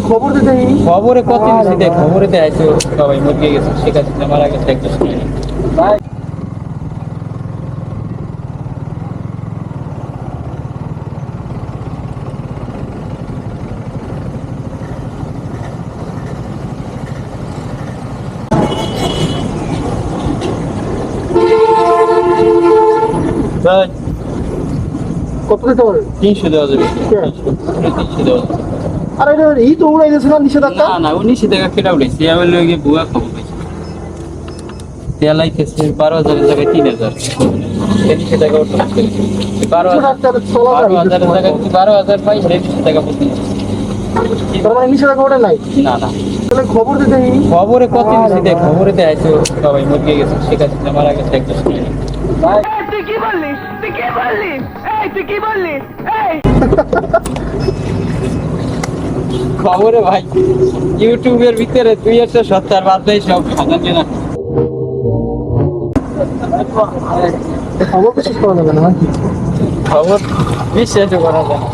খবর দিতে খবরে কত নিছি দেখ খবরে দেখাইছো সবাই মরে গেছে শেখ হাসিনা মারা গেছে একটা সময় ভাই ভাই কত দিতে পারে 300 দেওয়া যাবে 300 দেওয়া যাবে। আরে এটা এই তো উড়াই গেছে না নিষেধাজ্ঞা না না 19 টাকা কেটে উঠেছে আমার লগে বুয়া খবর পাইছি তেল আইতেছে 12,000 এর জায়গায় 3,000 300 টাকা উঠছে নিষেধাজ্ঞা চলা যায় 12,000 টাকা 12,000 পাই 300 টাকা প্রতি তার মানে নিষেধাজ্ঞা ওটা নাই না না তাহলে খবর দিতে খবরে কত নিছি দেখ খবরে দেখাইছো সবাই মরে গেছে শেখ হাসিনা মারা গেছে একটা সময় ভাই তুই কি বললি তুই কি বললি এই তুই কি বললি এই খবরে ভাই ইউটিউবের ভিতরে তুই একটা সত্তার বাদ দেয় সব সাজানো না খবর বিশ্বাস করা যাবে না নাকি খবর বিশ্বাস করা যায় না